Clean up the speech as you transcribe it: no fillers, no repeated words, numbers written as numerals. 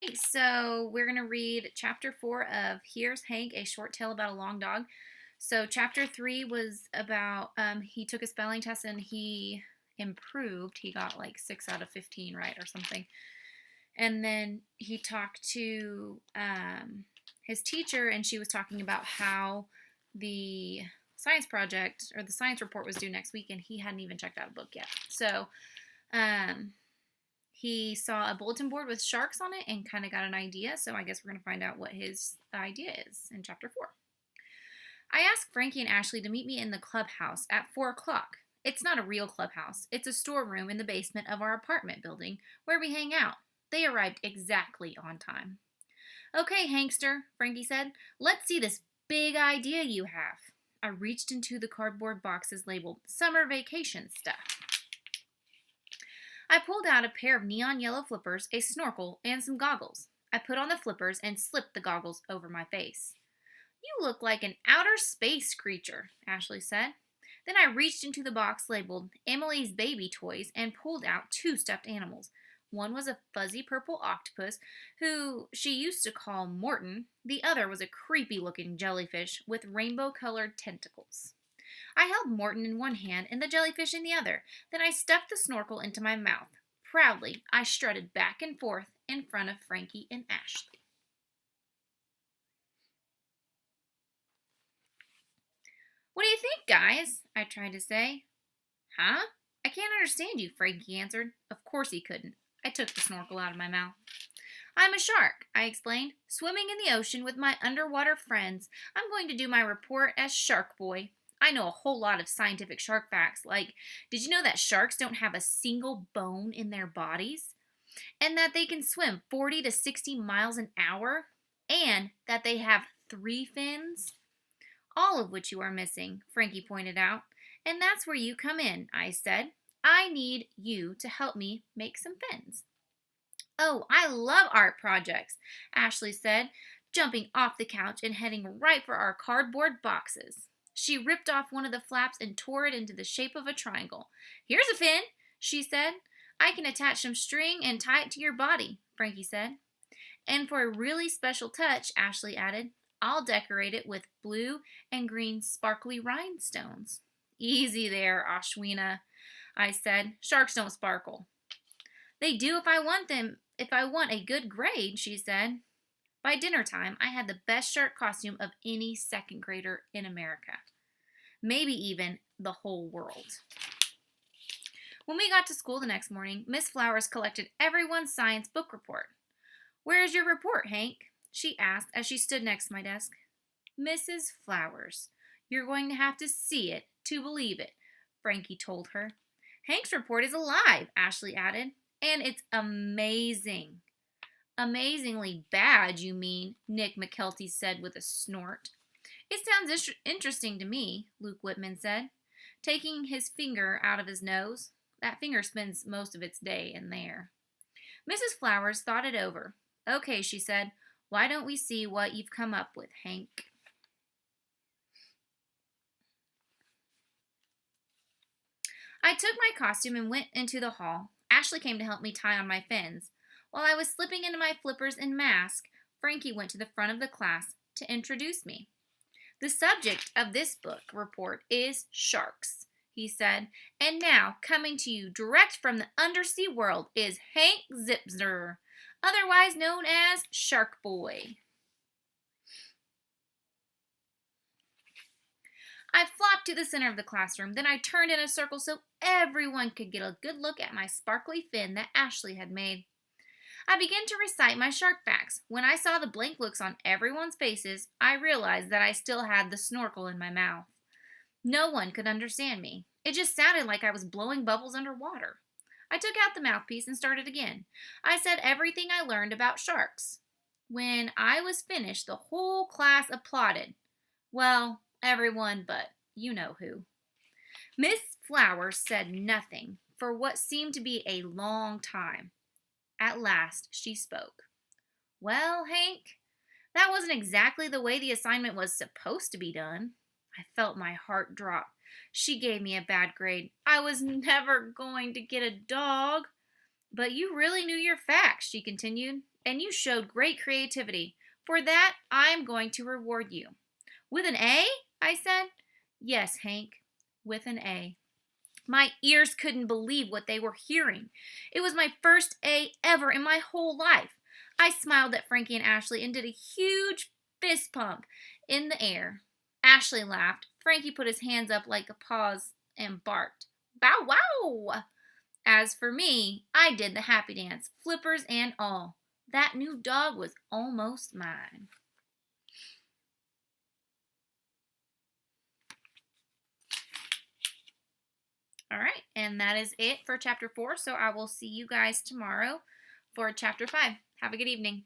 Okay, so we're going to read chapter 4 of Here's Hank, a short tale about a long dog. So chapter 3 was about he took a spelling test and he improved. He got like 6 out of 15 right or something. And then he talked to his teacher, and she was talking about how the science project or the science report was due next week, and he hadn't even checked out a book yet. So um, he saw a bulletin board with sharks on it and kind of got an idea. So I guess we're going to find out what his idea is in chapter 4. I asked Frankie and Ashley to meet me in the clubhouse at 4 o'clock. It's not a real clubhouse. It's a storeroom in the basement of our apartment building where we hang out. They arrived exactly on time. Okay, Hankster, Frankie said. Let's see this big idea you have. I reached into the cardboard boxes labeled summer vacation stuff. I pulled out a pair of neon yellow flippers, a snorkel, and some goggles. I put on the flippers and slipped the goggles over my face. You look like an outer space creature, Ashley said. Then I reached into the box labeled Emily's Baby Toys and pulled out 2 stuffed animals. One was a fuzzy purple octopus, who she used to call Morton. The other was a creepy-looking jellyfish with rainbow-colored tentacles. I held Morton in one hand and the jellyfish in the other. Then I stuffed the snorkel into my mouth. Proudly, I strutted back and forth in front of Frankie and Ashley. What do you think, guys? I tried to say. Huh? I can't understand you, Frankie answered. Of course he couldn't. I took the snorkel out of my mouth. I'm a shark, I explained, swimming in the ocean with my underwater friends. I'm going to do my report as Shark Boy. I know a whole lot of scientific shark facts, like, did you know that sharks don't have a single bone in their bodies? And that they can swim 40 to 60 miles an hour? And that they have 3 fins? All of which you are missing, Frankie pointed out. And that's where you come in, I said. I need you to help me make some fins. Oh, I love art projects, Ashley said, jumping off the couch and heading right for our cardboard boxes. She ripped off one of the flaps and tore it into the shape of a triangle. Here's a fin, she said. I can attach some string and tie it to your body, Frankie said. And for a really special touch, Ashley added, I'll decorate it with blue and green sparkly rhinestones. Easy there, Ashwina, I said. Sharks don't sparkle. They do if I want a good grade, she said. By dinner time, I had the best shark costume of any second grader in America. Maybe even the whole world. When we got to school the next morning, Miss Flowers collected everyone's science book report. Where is your report, Hank? She asked as she stood next to my desk. Mrs. Flowers, you're going to have to see it to believe it, Frankie told her. Hank's report is alive, Ashley added, and it's amazing. Amazingly bad, you mean, Nick McKelty said with a snort. It sounds interesting to me, Luke Whitman said, taking his finger out of his nose. That finger spends most of its day in there. Mrs. Flowers thought it over. Okay, she said, why don't we see what you've come up with, Hank? I took my costume and went into the hall. Ashley came to help me tie on my fins. While I was slipping into my flippers and mask, Frankie went to the front of the class to introduce me. The subject of this book report is sharks, he said, and now, coming to you direct from the undersea world is Hank Zipzer, otherwise known as Shark Boy. I flopped to the center of the classroom, then I turned in a circle so everyone could get a good look at my sparkly fin that Ashley had made. I began to recite my shark facts. When I saw the blank looks on everyone's faces, I realized that I still had the snorkel in my mouth. No one could understand me. It just sounded like I was blowing bubbles underwater. I took out the mouthpiece and started again. I said everything I learned about sharks. When I was finished, the whole class applauded. Well, everyone but you know who. Miss Flowers said nothing for what seemed to be a long time. At last, she spoke. Well, Hank, that wasn't exactly the way the assignment was supposed to be done. I felt my heart drop. She gave me a bad grade. I was never going to get a dog. But you really knew your facts, she continued. and you showed great creativity. For that, I am going to reward you. With an A? I said. Yes, Hank, with an A. My ears couldn't believe what they were hearing. It was my first A ever in my whole life. I smiled at Frankie and Ashley and did a huge fist pump in the air. Ashley laughed. Frankie put his hands up like a paws and barked. Bow wow! As for me, I did the happy dance, flippers and all. That new dog was almost mine. All right, and that is it for chapter 4. So I will see you guys tomorrow for chapter 5. Have a good evening.